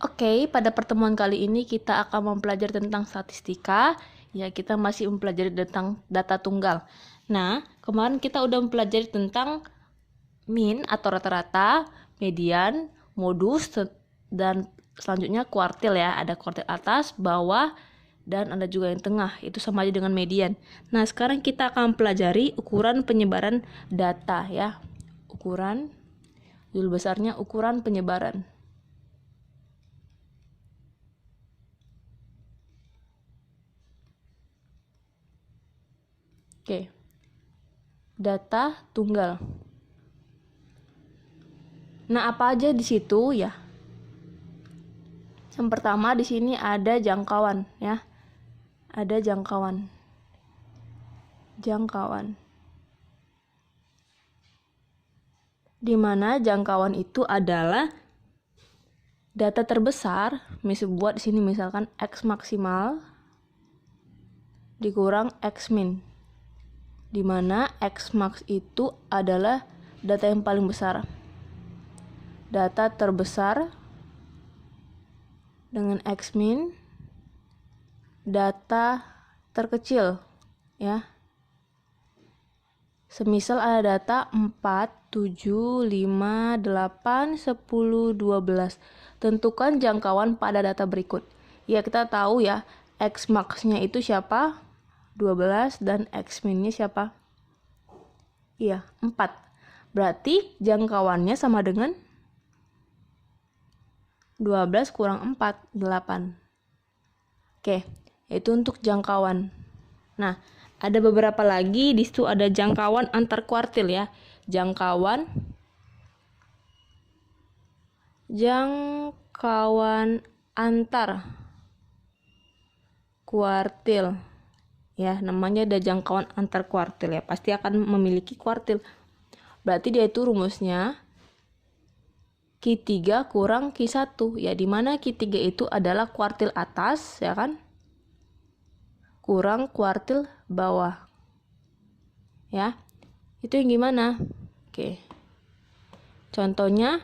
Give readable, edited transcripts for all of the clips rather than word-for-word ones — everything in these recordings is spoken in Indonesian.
Oke, pada pertemuan kali ini kita akan mempelajari tentang statistika. Ya, kita masih mempelajari tentang data tunggal. Nah, kemarin kita udah mempelajari tentang mean atau rata-rata, median, modus, dan selanjutnya kuartil ya. Ada kuartil atas, bawah, dan ada juga yang tengah. Itu sama aja dengan median. Nah, sekarang kita akan pelajari ukuran penyebaran data ya. Judul besarnya ukuran penyebaran. Oke. Data tunggal. Nah, apa aja di situ ya? Yang pertama di sini ada jangkauan ya. Ada jangkauan. Di mana jangkauan itu adalah data terbesar, buat di sini misalkan X maksimal dikurang X min. Di mana X max itu adalah data yang paling besar. Data terbesar dengan X min, data terkecil ya. Semisal ada data 4, 7, 5, 8, 10, 12. Tentukan jangkauan pada data berikut. Ya, kita tahu ya, X max-nya itu siapa? 12 dan X min-nya siapa? Iya, 4. Berarti jangkauannya sama dengan 12 kurang 4, 8. Oke, itu untuk jangkauan. Nah, ada beberapa lagi di situ, ada jangkauan antar kuartil ya. Jangkauan antar kuartil. Ya, namanya ada jangkauan antar kuartil ya. Pasti akan memiliki kuartil. Berarti dia itu rumusnya Q3 kurang Q1. Ya, dimana Q3 itu adalah kuartil atas, ya kan? Kurang kuartil bawah. Ya, itu yang gimana? Oke. Contohnya,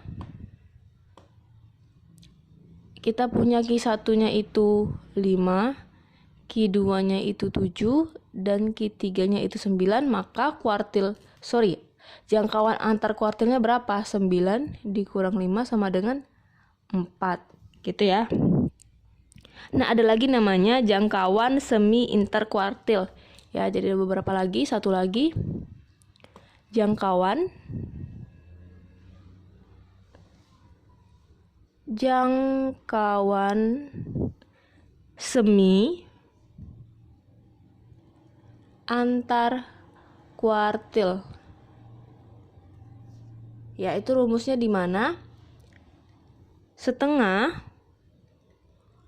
kita punya Q1-nya itu 5, Q2-nya itu 7, dan Q3-nya itu 9, maka jangkauan antar kuartilnya berapa? 9 dikurang 5 sama dengan 4. Gitu ya. Nah, ada lagi namanya jangkauan semi interkuartil. Ya, jadi ada beberapa lagi, satu lagi. Jangkauan semi antar kuartil. Ya, itu rumusnya di mana? Setengah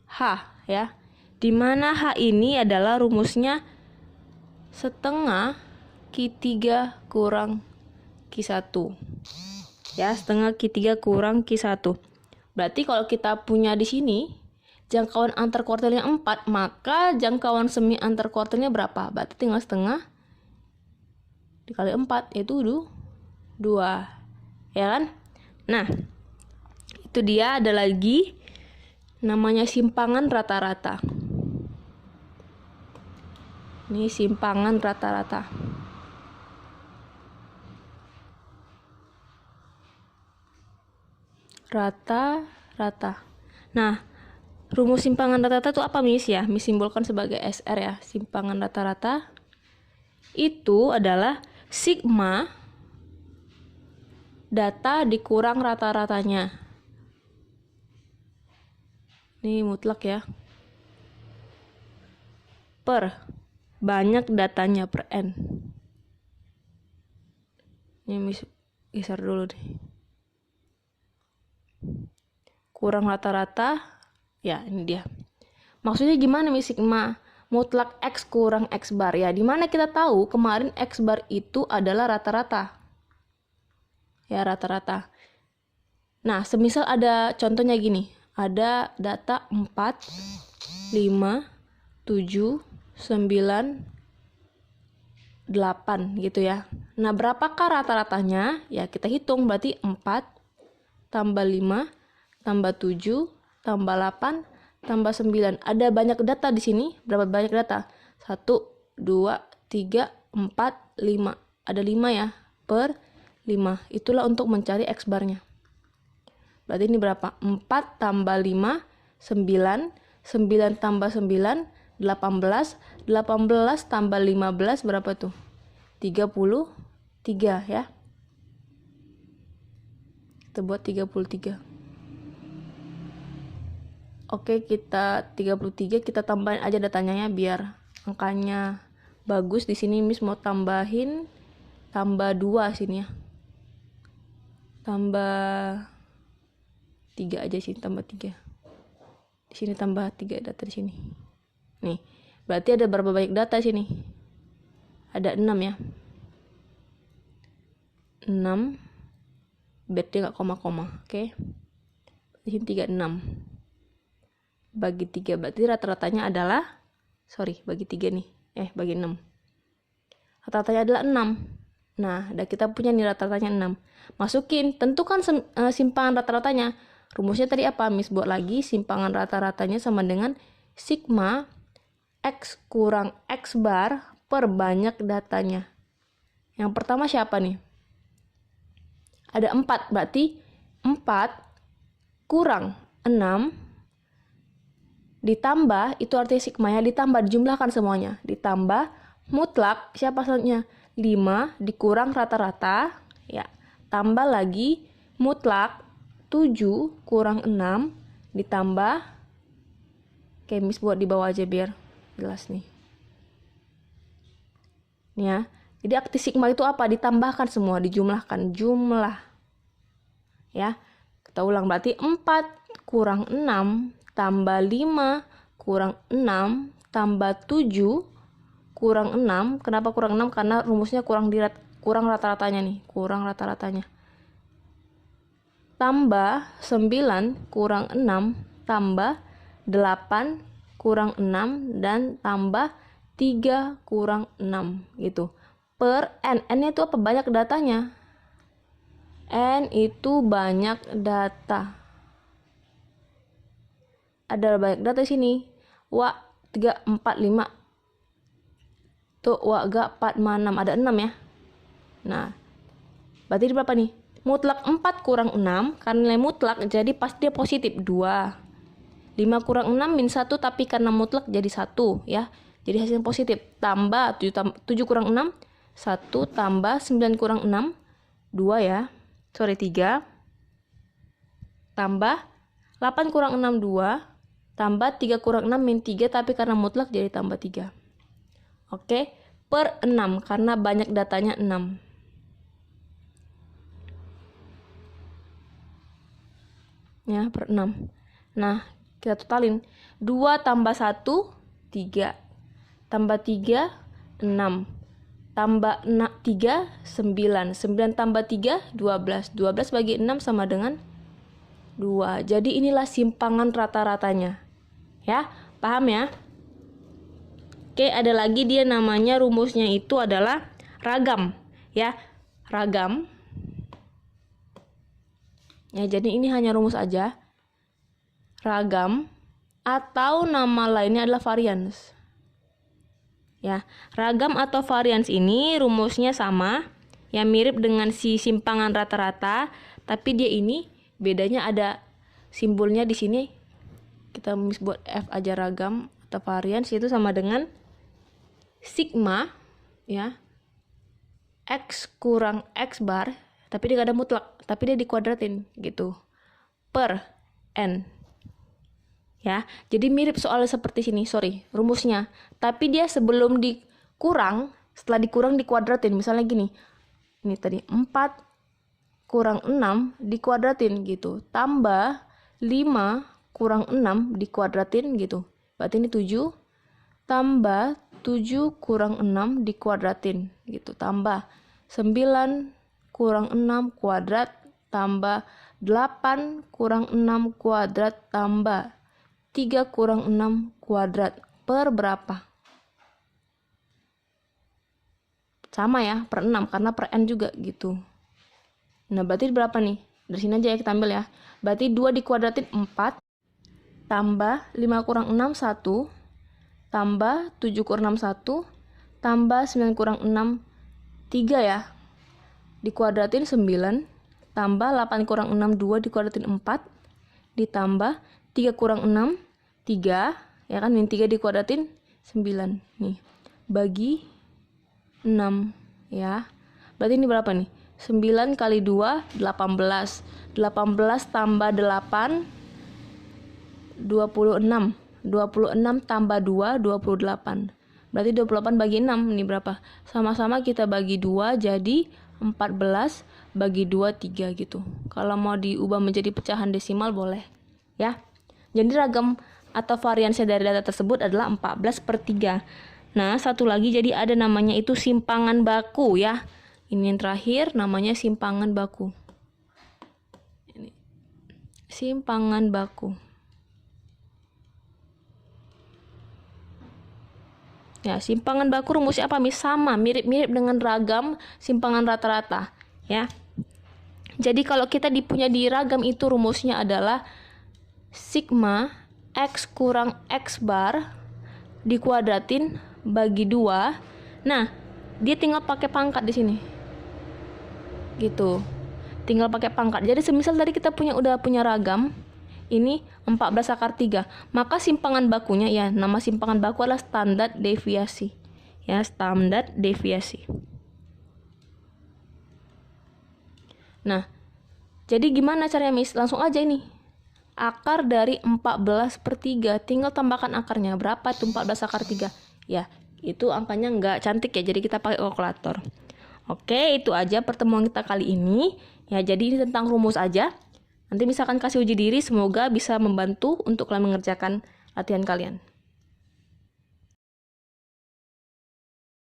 H ya. Di mana H ini adalah rumusnya setengah Q3 kurang Q1. Ya, setengah Q3 kurang Q1. Berarti kalau kita punya di sini jangkauan antar kuartilnya 4, maka jangkauan semi antar kuartilnya berapa? Berarti tinggal setengah dikali 4, yaitu 2. Ya kan? Nah, itu dia. Ada lagi namanya simpangan rata-rata. Ini simpangan rata-rata. Rata-rata. Nah, rumus simpangan rata-rata itu apa, Miss ya? Miss simbolkan sebagai SR ya. Simpangan rata-rata itu adalah sigma data dikurang rata-ratanya. Ini mutlak ya. Per banyak datanya per N. Ini Miss geser dulu deh. Kurang rata-rata. Ya, ini dia. Maksudnya gimana Miss sigma? Mutlak X kurang X bar ya. Dimana kita tahu kemarin X bar itu adalah rata-rata. Ya, rata-rata. Nah, semisal ada contohnya gini. Ada data 4, 5, 7, 9, 8 gitu ya. Nah, berapakah rata-ratanya? Ya, kita hitung. Berarti 4 tambah 5 tambah 7 tambah 8 tambah 9. Ada banyak data di sini. Berapa banyak data? 1, 2, 3, 4, 5. Ada 5 ya, per 5. Itulah untuk mencari X barnya. Berarti ini berapa? 4 tambah 5, 9. 9 tambah 9, 18. 18 tambah 15, berapa tuh? 33 ya. Kita buat 33. Oke, kita 33, kita tambahin aja datanya ya biar angkanya bagus. Di sini Miss mau tambahin tambah 2 sini ya. Tambah 3 aja sini, tambah 3. Di sini tambah 3 data di sini. Nih, berarti ada berapa banyak data sini? Ada 6 ya. 6. Berarti nggak koma-koma, oke. Di sini 36. Bagi 3, berarti rata-ratanya adalah, bagi 3 nih, bagi 6. Rata-ratanya adalah 6. Nah, udah kita punya nih rata-ratanya 6. Masukin, tentukan simpangan rata-ratanya. Rumusnya tadi apa? Miss buat lagi, simpangan rata-ratanya sama dengan sigma X kurang X bar per banyak datanya. Yang pertama siapa nih? Ada 4, berarti 4 kurang 6 ditambah, itu artinya sigmanya ditambah, dijumlahkan semuanya, ditambah mutlak, siapa selanjutnya? 5 dikurang rata-rata ya, tambah lagi mutlak 7 kurang 6 ditambah, oke, Miss buat di bawah aja biar jelas nih ya. Jadi arti sigma itu apa? Ditambahkan semua, dijumlahkan, jumlah ya. Kita ulang, berarti 4 kurang 6 tambah 5 kurang 6 tambah 7 kurang 6. Kenapa kurang 6? Karena rumusnya kurang rata-ratanya nih, kurang rata-ratanya. Tambah 9 kurang 6 tambah 8 kurang 6 dan tambah 3 kurang 6 gitu. Per N. N itu apa? Banyak datanya. N itu banyak data. Ada banyak data sini. Wa 3, 4, 5. Tuh, wa ga 4, 6. Ada 6 ya. Nah, berarti berapa nih? Mutlak 4 kurang 6. Karena nilai mutlak jadi pasti dia positif 2. 5 kurang 6 min 1, tapi karena mutlak jadi 1 ya. Jadi hasilnya positif. Tambah 7 kurang 6, 1 tambah 9 kurang 6, 2 ya. 3. Tambah 8 kurang 6, 2. Tambah 3 kurang 6 min 3, tapi karena mutlak jadi tambah 3. Oke, per 6 karena banyak datanya 6. Ya, per 6. Nah, kita totalin. 2 tambah 1, 3. Tambah 3, 6. Tambah 3, 9. 9 tambah 3, 12. 12 bagi 6 sama dengan 2. Jadi inilah simpangan rata-ratanya. Ya, paham ya? Oke, ada lagi dia namanya, rumusnya itu adalah ragam. Ya, ragam. Ya, jadi ini hanya rumus aja. Ragam atau nama lainnya adalah varians. Ya, ragam atau varians ini rumusnya sama, ya mirip dengan si simpangan rata-rata, tapi dia ini bedanya ada simbolnya di sini. Kita buat F aja, ragam atau varians itu sama dengan sigma ya X kurang X bar, tapi dia gak ada mutlak, tapi dia dikuadratin gitu, per N ya. Jadi mirip soalnya seperti sini, rumusnya, tapi dia sebelum dikurang, setelah dikurang dikuadratin. Misalnya gini, ini tadi 4 kurang 6 dikuadratin gitu, tambah 5 kurang 6 dikuadratin gitu, berarti ini 7, tambah 7 kurang 6 dikuadratin gitu, tambah 9 kurang 6 kuadrat, tambah 8 kurang 6 kuadrat, tambah 3 kurang 6 kuadrat, per berapa? Sama ya, per 6, karena per N juga gitu. Nah, berarti berapa nih? Dari sini aja ya kita ambil ya. Berarti 2 dikuadratin 4, tambah 5 kurang 6, 1, tambah 7 kurang 6, 1, tambah 9 kurang 6, 3 ya. Dikuadratin 9, tambah 8 kurang 6, 2, dikuadratin 4, ditambah 3 kurang 6, 3, ya kan, min 3 dikuadratin 9. Nih, bagi 6, ya. Berarti ini berapa nih? 9 kali 2, 18. 18 tambah 8, 26. 26 tambah 2, 28. Berarti 28 bagi 6, ini berapa? Sama-sama kita bagi 2, jadi 14 bagi 2, 3 gitu. Kalau mau diubah menjadi pecahan desimal boleh, ya. Jadi ragam atau variansi dari data tersebut adalah 14/3. Nah, satu lagi, jadi ada namanya itu simpangan baku, ya. Ini yang terakhir, namanya simpangan baku. Ini. Simpangan baku. Ya, simpangan baku rumusnya apa? Sama, mirip-mirip dengan ragam simpangan rata-rata, ya. Jadi kalau kita punya di ragam itu rumusnya adalah sigma x kurang x bar dikuadratin bagi 2. Nah, dia tinggal pakai pangkat di sini. Gitu. Tinggal pakai pangkat. Jadi semisal tadi kita udah punya ragam ini 14/3, maka simpangan bakunya, ya, nama simpangan baku adalah standar deviasi, ya, standar deviasi. Nah, jadi gimana caranya, Miss? Langsung aja ini, akar dari 14/3, tinggal tambahkan akarnya. Berapa tuh 14/3? Ya, itu angkanya nggak cantik ya, jadi kita pakai kalkulator. Oke, itu aja pertemuan kita kali ini, ya. Jadi ini tentang rumus aja. Nanti misalkan kasih uji diri, semoga bisa membantu untuk kalian mengerjakan latihan kalian.